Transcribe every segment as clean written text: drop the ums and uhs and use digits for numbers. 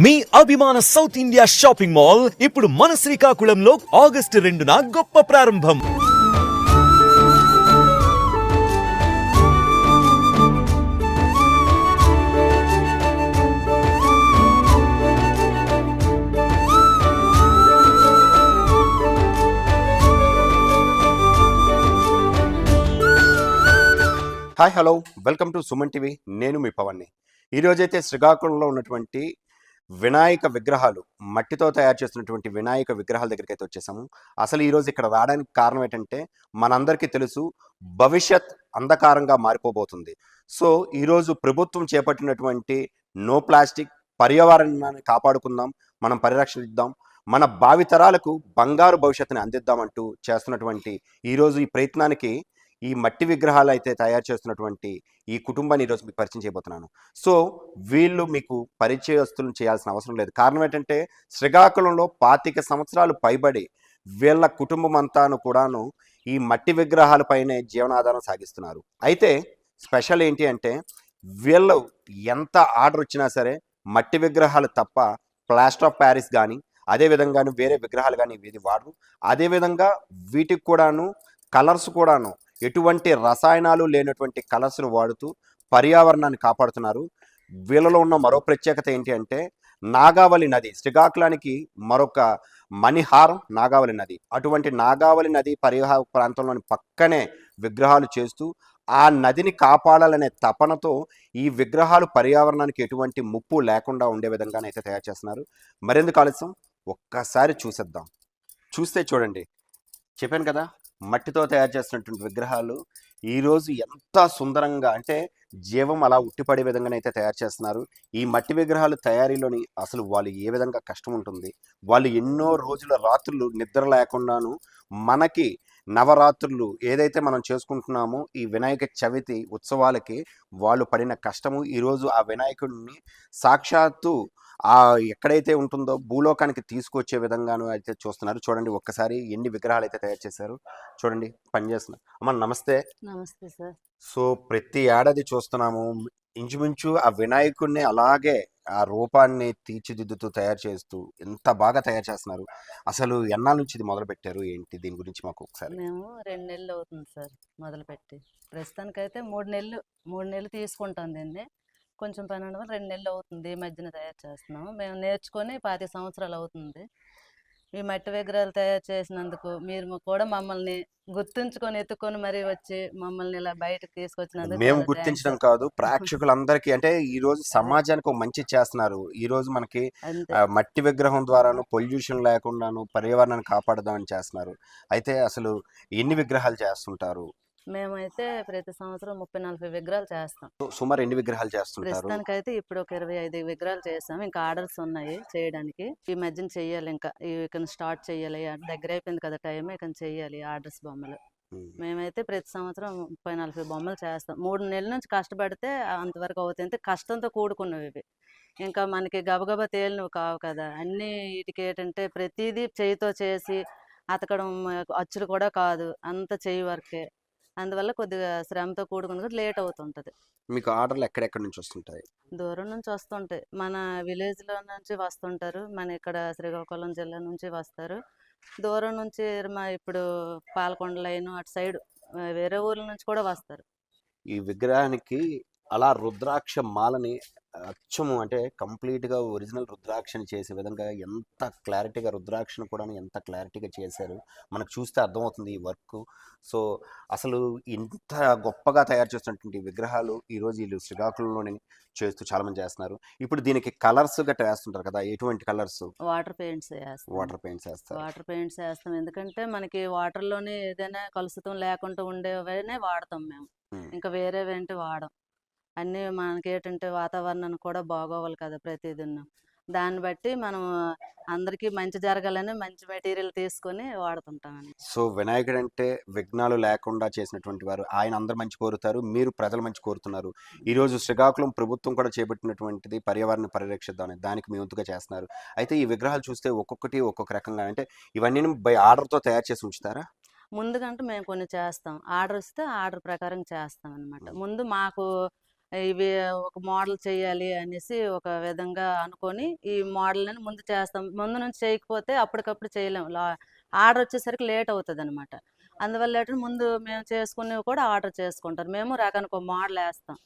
మీ అభిమాన south India shopping mall ఇప్పుడు మన శ్రీకాకుళంలో ఆగస్టు 2న గొప్ప ప్రారంభం. Hi hello welcome to Suman TV. నేను మీ పవన్ని. ఈరోజైతే శ్రీకాకుళంలో ఉన్నటువంటి వినాయక విగ్రహాలు, మట్టితో తయారు చేస్తున్నటువంటి వినాయక విగ్రహాల దగ్గరికి అయితే వచ్చేసాము. అసలు ఈరోజు ఇక్కడ రావడానికి కారణం ఏంటంటే మనందరికీ తెలుసు, భవిష్యత్ అంధకారంగా మారిపోబోతుంది. సో ఈరోజు ప్రభుత్వం చేపట్టినటువంటి నో ప్లాస్టిక్, పర్యావరణాన్ని కాపాడుకుందాం, మనం పరిరక్షిద్దాం, మన భావితరాలకు బంగారు భవిష్యత్తుని అందిద్దామంటూ చేస్తున్నటువంటి ఈరోజు ఈ ప్రయత్నానికి ఈ మట్టి విగ్రహాలు అయితే తయారు చేస్తున్నటువంటి ఈ కుటుంబాన్ని ఈరోజు మీకు పరిచయం చేయబోతున్నాను. సో వీళ్ళు మీకు పరిచయస్తులను చేయాల్సిన అవసరం లేదు. కారణం ఏంటంటే శ్రీకాకుళంలో 25 సంవత్సరాలు పైబడి వీళ్ళ కుటుంబం అంతాను కూడాను ఈ మట్టి విగ్రహాలపైనే జీవనాధారం సాగిస్తున్నారు. అయితే స్పెషల్ ఏంటి అంటే వీళ్ళు ఎంత ఆర్డర్ వచ్చినా సరే మట్టి విగ్రహాలు తప్ప ప్లాస్టర్ ఆఫ్ ప్యారిస్ కానీ అదేవిధంగా వేరే విగ్రహాలు కానీ ఇది వాడరు. అదేవిధంగా వీటికి కూడాను కలర్స్ కూడాను ఎటువంటి రసాయనాలు లేనటువంటి కలర్స్ను వాడుతూ పర్యావరణాన్ని కాపాడుతున్నారు. వీళ్ళలో ఉన్న మరో ప్రత్యేకత ఏంటి అంటే నాగావళి నది, శ్రీకాకుళానికి మరొక మణిహారం నాగావళి నది. అటువంటి నాగావళి నది పరివాహ ప్రాంతంలోని పక్కనే విగ్రహాలు చేస్తూ ఆ నదిని కాపాడాలనే తపనతో ఈ విగ్రహాలు పర్యావరణానికి ఎటువంటి ముప్పు లేకుండా ఉండే విధంగానైతే తయారు చేస్తున్నారు. మరెందుకు ఆలస్యం, ఒక్కసారి చూసేద్దాం. చూస్తే చూడండి, చెప్పాను కదా, మట్టితో తయారు చేస్తున్నటువంటి విగ్రహాలు ఈరోజు ఎంత సుందరంగా అంటే జీవం అలా ఉట్టిపడే విధంగానైతే తయారు చేస్తున్నారు. ఈ మట్టి విగ్రహాలు తయారీలోని అసలు వాళ్ళు ఏ విధంగా కష్టం ఉంటుంది, వాళ్ళు ఎన్నో రోజుల రాత్రులు నిద్ర లేకుండాను మనకి నవరాత్రులు ఏదైతే మనం చేసుకుంటున్నామో ఈ వినాయక చవితి ఉత్సవాలకి వాళ్ళు పడిన కష్టము ఈరోజు ఆ వినాయకుడిని సాక్షాత్తు ఆ ఎక్కడైతే ఉంటుందో భూలోకానికి తీసుకొచ్చే విధంగాను అయితే చూస్తున్నారు. చూడండి ఒక్కసారి ఎన్ని విగ్రహాలు అయితే తయారు చేశారు. చూడండి పనిచేస్తున్నారు. అమ్మ నమస్తే. నమస్తే సార్. సో ప్రతి ఏడాది చూస్తున్నాము, ఇంచుమించు ఆ వినాయకుడిని అలాగే ఆ రూపాన్ని తీర్చిదిద్దుతూ తయారు చేస్తూ ఎంత బాగా తయారు చేస్తున్నారు. అసలు ఎన్నాళ్ళ నుంచి ఇది మొదలు పెట్టారు, ఏంటి దీని గురించి మాకు ఒకసారి? మేము 2 నెలలు అవుతుంది సార్ మొదలుపెట్టి. ప్రస్తుతానికైతే 3 నెలలు తీసుకుంటాం దీన్ని. కొంచెం పని ఉండడం 2 నెలలు అవుతుంది. ఈ మధ్యన తయారు చేస్తున్నాము. మేము నేర్చుకొని 25 సంవత్సరాలు అవుతుంది. ఈ మట్టి విగ్రహాలు తయారు చేసినందుకు మీరు కూడా మమ్మల్ని గుర్తుంచుకొని ఎత్తుకొని మరీ వచ్చి మమ్మల్ని ఇలా బయటకు తీసుకొచ్చినందుకు మేము చాలా గుర్తించడం థ్యాంక్స్. కాదు, ప్రేక్షకులందరికీ అంటే ఈ రోజు అదే సమాజానికి ఒక మంచి చేస్తున్నారు. ఈ రోజు మనకి అంతే. మట్టి విగ్రహం ద్వారాను పొల్యూషన్ లేకుండాను పర్యావరణాన్ని కాపాడదామని చేస్తున్నారు. అయితే అసలు ఎన్ని విగ్రహాలు చేస్తుంటారు? మేమైతే ప్రతి సంవత్సరం 30-40 విగ్రహాలు చేస్తాం. సుమారు ఎన్ని విగ్రహాలు చేస్తుంటారు? ప్రస్తుతానికైతే ఇప్పుడు ఒక 25 విగ్రహాలు చేసాం. ఇంకా ఆర్డర్స్ ఉన్నాయి చేయడానికి. ఈ మధ్యన చెయ్యాలి, ఇంకా ఇక స్టార్ట్ చెయ్యాలి. దగ్గర అయిపోయింది కదా టైం, ఇక చెయ్యాలి ఆర్డర్స్ బొమ్మలు. ఉమ్. మేమైతే ప్రతి సంవత్సరం 30-40 బొమ్మలు చేస్తాం. 3 నెలల నుంచి కష్టపడితే అంతవరకు అవుతుంది. ఖర్చుతో కూడుకున్నవి ఇవి. ఇంకా మనకి గబగబా తేలినవి కావు కదా. అన్నీ వీటికి ఏంటంటే ప్రతిదీ చేయితో చేసి అతకడం, అచ్చులు కూడా కాదు, అంత చెయ్యి వర్కే. అందువల్ల కొద్దిగా శ్రమతో కూడుకుని లేట్ అవుతుంటది. మీకు ఆర్డర్లు ఎక్కడెక్కడి నుంచి వస్తుంటాయి? దూరం నుంచి వస్తుంటాయి. మన విలేజ్లో నుంచి వస్తుంటారు, మన ఇక్కడ శ్రీకాకుళం జిల్లా నుంచి వస్తారు. దూరం నుంచి ఇప్పుడు పాలకొండ లైన్ అటు సైడ్ వేరే ఊర్ల నుంచి కూడా వస్తారు. ఈ విగ్రహానికి అలా రుద్రాక్ష మాలని అచ్చము అంటే కంప్లీట్గా ఒరిజినల్ రుద్రాక్షని చేసే విధంగా ఎంత క్లారిటీగా రుద్రాక్షను కూడా ఎంత క్లారిటీగా చేశారు, మనకు చూస్తే అర్థమవుతుంది ఈ వర్క్. సో అసలు ఇంత గొప్పగా తయారు చేస్తున్నటువంటి విగ్రహాలు ఈరోజు వీళ్ళు శ్రీకాకుళంలోనే చేస్తూ చాలామంది చేస్తున్నారు. ఇప్పుడు దీనికి కలర్స్ గట్రా వేస్తుంటారు కదా, ఎటువంటి కలర్స్? వాటర్ పెయింట్స్ వేస్తాం. వాటర్ పెయింట్స్ వేస్తారు. వాటర్ పెయింట్స్ వేస్తాం ఎందుకంటే మనకి వాటర్లోనే ఏదైనా కలుషితం లేకుండా ఉండేవనే వాడతాం మేము. ఉమ్. ఇంకా వేరేవేంటి వాడం. అన్నీ మనకి ఏంటంటే వాతావరణానికి కూడా బాగోవాలి కదా ప్రతిదినం. దాన్ని బట్టి మనం అందరికీ మంచి జరగాలని మంచి మెటీరియల్ తీసుకొని వాడుతుంటామని. సో వినాయకుడు అంటే విఘ్నాలు లేకుండా చేసినటువంటి వారు, ఆయన అందరు మంచి కోరుతారు, మీరు ప్రజలు మంచి కోరుతున్నారు. ఈరోజు శ్రీకాకుళం ప్రభుత్వం కూడా చేపట్టినటువంటిది పర్యావరణ పరిరక్షిద్దామని, దానికి మీ వంతుగా చేస్తున్నారు. అయితే ఈ విగ్రహాలు చూస్తే ఒక్కొక్కటి ఒక్కొక్క రకంగా, అంటే ఇవన్నీ బై ఆర్డర్తో తయారు చేసి ఉంచుతారా? ముందుకంటే మేము కొన్ని చేస్తాం. ఆర్డర్ ఇస్తే ఆర్డర్ ప్రకారం చేస్తాం అనమాట. ముందు మాకు ఇవి ఒక మోడల్ చేయాలి అనేసి ఒక విధంగా అనుకొని ఈ మోడల్ని ముందు చేస్తాం. ముందు నుంచి చేయకపోతే అప్పటికప్పుడు చేయలేం. ఆర్డర్ వచ్చేసరికి లేట్ అవుతుంది అనమాట. అందువల్ల ఏంటంటే ముందు మేము చేసుకునేవి కూడా ఆర్డర్ చేసుకుంటారు. మేము రకానికి ఒక మోడల్ వేస్తాం.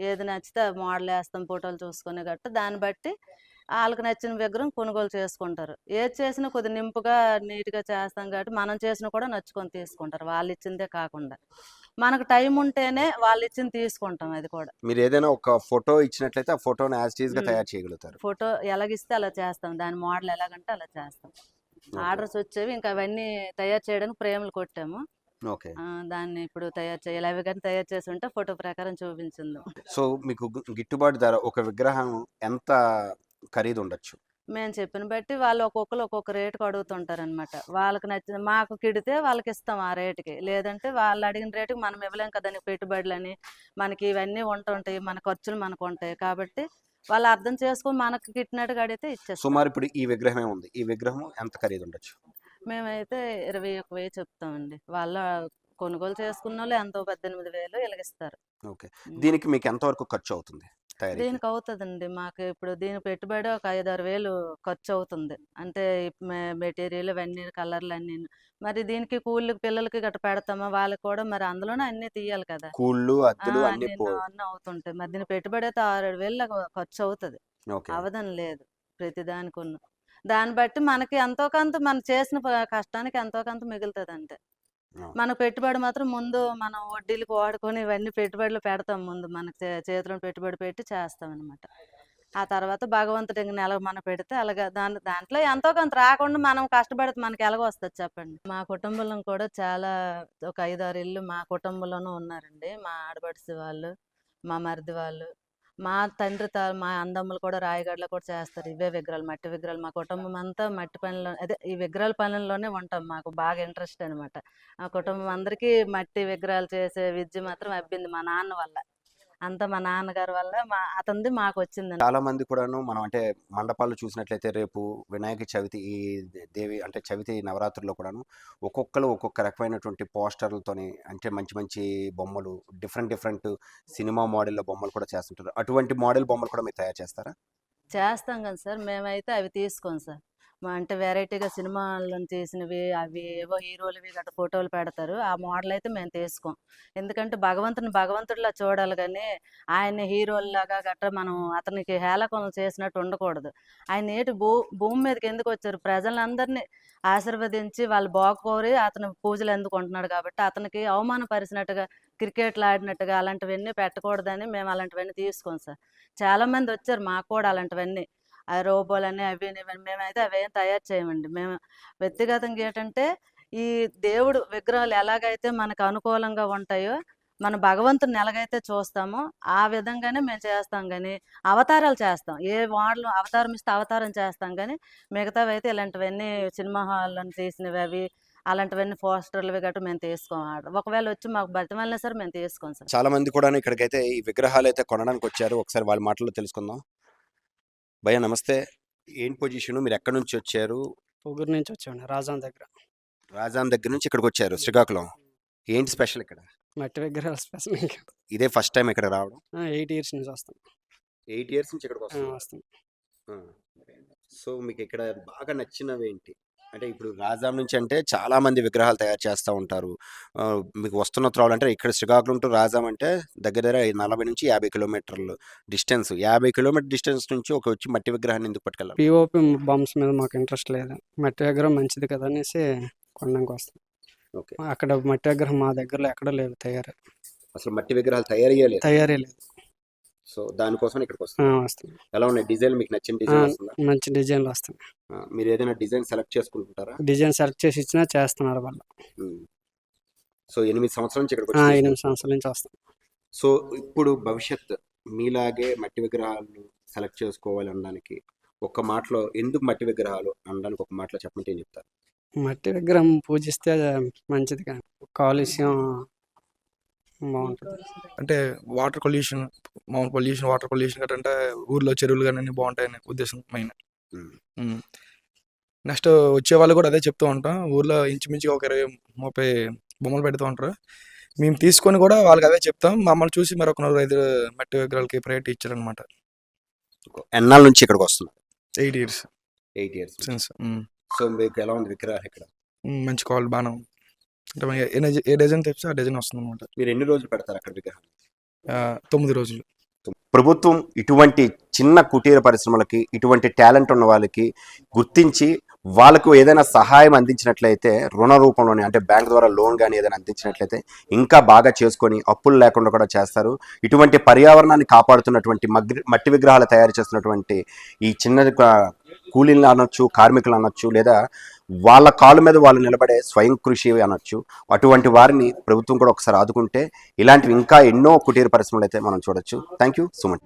ఏది నచ్చితే ఆ మోడల్ వేస్తాం, ఫోటోలు చూసుకుని గట్ట దాన్ని బట్టి వాళ్ళకి నచ్చిన విగ్రహం కొనుగోలు చేసుకుంటారు. ఏది చేసినా కొద్దిగా నింపుగా నీట్గా చేస్తాం కాబట్టి మనం చేసిన కూడా నచ్చుకొని తీసుకుంటారు, వాళ్ళు ఇచ్చిందే కాకుండా. మనకు టైం ఉంటేనే వాళ్ళు ఇచ్చింది తీసుకుంటాం. అది కూడా మీరు ఏదైనా ఒక ఫోటో ఇచ్చినట్లయితే ఆ ఫోటోని యాజ్ టీజ్ గా ఉమ్. తయారు చేయగలుగుతారు. ఫోటో ఎలాగిస్తే అలా చేస్తాం, దాని మోడల్ ఎలాగంటే అలా చేస్తాం. ఆర్డర్స్ వచ్చేవి, ఇంకా అవన్నీ తయారు చేయడానికి ఫ్రేమ్లు కొట్టాము. ఓకే. దాన్ని ఇప్పుడు తయారు చేయాలి. అవి కానీ తయారు చేసి ఉంటే ఫోటో ప్రకారం చూపించింది. సో మీకు గిట్టుబాటు ధర ఒక విగ్రహం ఎంత ఖరీదు ఉండొచ్చు? మేము చెప్పిన బట్టి వాళ్ళు ఒక్కొక్కరు ఒక్కొక్క రేటుకి అడుగుతుంటారనమాట. వాళ్ళకి నచ్చిన మాకు కిడితే వాళ్ళకి ఇస్తాం ఆ రేటుకి, లేదంటే వాళ్ళు అడిగిన రేటుకి మనం ఇవ్వలేం కదా, పెట్టుబడులని మనకి ఇవన్నీ ఉంటుంటాయి, మన ఖర్చులు మనకు ఉంటాయి కాబట్టి వాళ్ళు అర్థం చేసుకొని మనకు కిట్టినట్టుగా అడిగితే ఇచ్చేస్తాం. సుమారు ఇప్పుడు ఈ విగ్రహమే ఉంది, ఈ విగ్రహం ఎంత ఖరీదు ఉండొచ్చు? మేమైతే 21,000 చెప్తామండి. వాళ్ళ కొనుగోలు చేసుకున్న వాళ్ళు ఎంతో 18,000 ఇలాగిస్తారు. ఓకే. దీనికి మీకు ఎంతవరకు ఖర్చు అవుతుంది తయారీకి? దీనికి అవుతుందండి, మాకు ఇప్పుడు దీని పెట్టుబడి ఒక 5-6 వేలు ఖర్చు అవుతుంది. అంటే మెటీరియల్ ఇవన్నీ కలర్లు అన్నీ. మరి దీనికి కూలికి పిల్లలకి గట్ట పెడతామా, వాళ్ళకి కూడా మరి అందులోనే అన్నీ తీయాలి కదా. కూళ్ళు, అద్దెలు అన్ని అన్నీ అవుతుంటాయి. మరి దీని పెట్టుబడి అయితే 6-7 వేలు ఖర్చు అవుతుంది. ఓకే. అవదని లేదు, ప్రతిదానికి ఉన్న దాన్ని బట్టి మనకి ఎంతో కొంత మనం చేసిన కష్టానికి ఎంతో కొంత మిగులుతుంది అంతే. మన పెట్టుబడి మాత్రం ముందు మనం వడ్డీలకు వాడుకొని ఇవన్నీ పెట్టుబడులు పెడతాం. ముందు మనకి చేతిలో పెట్టుబడి పెట్టి చేస్తాం అనమాట. ఆ తర్వాత భగవంతుడు ఇంక నెల మనం పెడితే అలాగా దాంట్లో ఎంతో కొంత రాకుండా మనం కష్టపడితే మనకి ఎలాగో వస్తుంది చెప్పండి. మా కుటుంబంలో కూడా చాలా ఒక 5-6 ఇల్లు మా కుటుంబంలోనూ ఉన్నారండి. మా ఆడపడుచు వాళ్ళు, మా మరిది వాళ్ళు, మా తండ్రి మా అందమ్మలు కూడా రాయగడలో కూడా చేస్తారు ఇవే విగ్రహాలు, మట్టి విగ్రహాలు. మా కుటుంబం అంతా మట్టి పనిలో, అదే ఈ విగ్రహాల పనుల్లోనే ఉంటాం. మాకు బాగా ఇంట్రెస్ట్ అనమాట. ఆ కుటుంబం అందరికీ మట్టి విగ్రహాలు చేసే విద్య మాత్రం అబ్బింది మా నాన్న వల్ల. అంతా మా నాన్నగారి వల్ల అతనిది మాకు వచ్చిందండి. చాలా మంది కూడాను మనం అంటే మండపాలు చూసినట్లయితే రేపు వినాయక చవితి ఈ దేవి అంటే చవితి నవరాత్రుల్లో కూడాను ఒక్కొక్కరు ఒక్కొక్క రకమైనటువంటి పోస్టర్లతోని అంటే మంచి మంచి బొమ్మలు డిఫరెంట్ సినిమా మోడల్లో బొమ్మలు కూడా చేస్తుంటారు. అటువంటి మోడల్ బొమ్మలు కూడా మీరు తయారు చేస్తారా? చేస్తాం కదా సార్, మేమైతే అవి తీసుకోం సార్. అంటే వెరైటీగా సినిమాల్లో తీసినవి అవి ఏవో హీరోలవి గట్రా ఫోటోలు పెడతారు, ఆ మోడల్ అయితే మేము తీసుకోం. ఎందుకంటే భగవంతుడిలా చూడాలి కానీ ఆయన హీరోల్లాగా గట్రా మనం అతనికి హేళన చేసినట్టు ఉండకూడదు. ఆయన భూమి మీదకి ఎందుకు వచ్చారు, ప్రజలందరినీ ఆశీర్వదించి వాళ్ళు బాగుకోరి అతను పూజలు ఎందుకుంటున్నాడు కాబట్టి అతనికి అవమానపరిచినట్టుగా క్రికెట్లు ఆడినట్టుగా అలాంటివన్నీ పెట్టకూడదని మేము అలాంటివన్నీ తీసుకోం సార్. చాలామంది వచ్చారు మాకు కూడా అలాంటివన్నీ, ఆ రోబోలని అవి ఇవన్నీ. మేమైతే అవేం తయారు చేయమండి. మేము వ్యక్తిగతంగా ఏంటంటే ఈ దేవుడు విగ్రహాలు ఎలాగైతే మనకు అనుకూలంగా ఉంటాయో, మన భగవంతుని ఎలాగైతే చూస్తామో ఆ విధంగానే మేము చేస్తాం కానీ అవతారాలు చేస్తాం. ఏ మోడల్ అవతారం ఇస్తే అవతారం చేస్తాం కానీ మిగతావి అయితే ఇలాంటివన్నీ సినిమా హాల్లో తీసినవి అవి అలాంటివన్నీ పోస్టర్లు గట్రా మేము తీసుకోం. ఒకవేళ వచ్చి మాకు బతిమాలినా సరే మేము తీసుకోం సార్. చాలా మంది కూడా ఇక్కడికైతే ఈ విగ్రహాలు అయితే కొనడానికి వచ్చారు. ఒకసారి వాళ్ళ మాటల్లో తెలుసుకుందాం. భయ్యా నమస్తే, ఏంటి పొజిషన్, మీరు ఎక్కడి నుంచి వచ్చారు? పొగురు నుంచి వచ్చామండి, రాజాం దగ్గర. రాజాం దగ్గర నుంచి ఇక్కడికి వచ్చారు శ్రీకాకుళం. ఏంటి స్పెషల్ ఇక్కడ? మట్టి విగ్రహాలు స్పెషల్. ఇంకా ఇదే ఫస్ట్ టైం ఇక్కడ రావడం? 8 years నుంచి వస్తాం. 8 years నుంచి ఇక్కడికి వస్తాం. వస్తాం. సో మీకు ఇక్కడ బాగా నచ్చినవి ఏంటి? అంటే ఇప్పుడు రాజాం నుంచి అంటే చాలా మంది విగ్రహాలు తయారు చేస్తూ ఉంటారు. మీకు వస్తున్న త్రోవలు అంటే ఇక్కడ శ్రీకాకుళం టు రాజాం అంటే దగ్గర 40 నుంచి 50 కిలోమీటర్లు డిస్టెన్స్. 50 కిలోమీటర్ డిస్టెన్స్ నుంచి ఒక వచ్చి మట్టి విగ్రహాన్ని ఎందుకు పట్టుకెళ్ళాలి? పిఓపి బాంబ్స్ మీద మాకు ఇంట్రెస్ట్ లేదు, మట్టి విగ్రహం మంచిది కదా అనేసి కొనడానికి వస్తాం. ఓకే. అక్కడ మట్టి విగ్రహం మా దగ్గరలో ఎక్కడ లేదు తయారు, అసలు మట్టి విగ్రహాలు తయారీ లేదు. సో దానికోసం ఇక్కడికి వస్తాం. ఎలా ఉన్నాయి డిజైన్, మీకు నచ్చిన డిజైన్ వస్తుందా? మంచి డిజైన్లు వస్తాయి. మీరు ఏదైనా డిజైన్ సెలెక్ట్ చేసుకుంటారా? డిజైన్ సెలెక్ట్ చేసి ఇచ్చినా చేస్తున్నారు వాళ్ళు. సో 8 సంవత్సరాల నుంచి ఇక్కడికి 8 సంవత్సరాల నుంచి వస్తాం. సో ఇప్పుడు భవిష్యత్ మీలాగే మట్టి విగ్రహాలు సెలెక్ట్ చేసుకోవాలి అనడానికి ఒక మాటలో, ఎందుకు మట్టి విగ్రహాలు అనడానికి ఒక మాటలో చెప్పమంటే ఏం చెప్తారు? మట్టి విగ్రహం పూజిస్తే మంచిది కానీ కాలుష్యం బాగుంటుంది. అంటే వాటర్ పొల్యూషన్, మామూలు పొల్యూషన్, వాటర్ పొల్యూషన్ గట్రా అంటే ఊర్లో చెరువులు కానీ అన్నీ బాగుంటాయని ఉద్దేశం మెయిన్. నెక్స్ట్ వచ్చే వాళ్ళు కూడా అదే చెప్తూ ఉంటాం, ఊర్లో ఇంచుమించుగా ఒక 20-30 బొమ్మలు పెడుతూ ఉంటారు. మేము తీసుకొని కూడా వాళ్ళకి అవే చెప్తాం. మమ్మల్ని చూసి మరొక 5 మట్టి విగ్రహాలకి ప్రయారిటీ ఇచ్చారనమాట. ఎన్నాళ్ళ నుంచి ఇక్కడికి వస్తున్నారు? 8 years 8 years. సిన్స్. సో మీకు ఎలా ఉంది విగ్రహాలు ఇక్కడ? మంచి క్వాలిటీ బాగానే ఉంది. అంటే మనకి ఏ డిజైన్ తెప్పిస్తే ఆ డిజైన్ వస్తుంది అనమాట. మీరు ఎన్ని రోజులు పెడతారు అక్కడ విగ్రహాలు? 9 రోజులు. ప్రభుత్వం ఇటువంటి చిన్న కుటీర పరిశ్రమలకి, ఇటువంటి టాలెంట్ ఉన్న వాళ్ళకి గుర్తించి వాళ్ళకు ఏదైనా సహాయం అందించినట్లయితే, రుణ రూపంలోనే అంటే బ్యాంక్ ద్వారా లోన్ కానీ ఏదైనా అందించినట్లయితే ఇంకా బాగా చేసుకొని అప్పులు లేకుండా కూడా చేస్తారు. ఇటువంటి పర్యావరణాన్ని కాపాడుతున్నటువంటి మట్టి విగ్రహాలు తయారు చేస్తున్నటువంటి ఈ చిన్న కూలీలు అనొచ్చు, కార్మికులు అనొచ్చు, లేదా వాళ్ళ కాళ్ళ మీద వాళ్ళు నిలబడే స్వయం కృషి అనొచ్చు, అటువంటి వారిని ప్రభుత్వం కూడా ఒకసారి ఆదుకుంటే ఇలాంటివి ఇంకా ఎన్నో కుటీర పరిశ్రమలు అయితే మనం చూడొచ్చు. Thank you, Suman.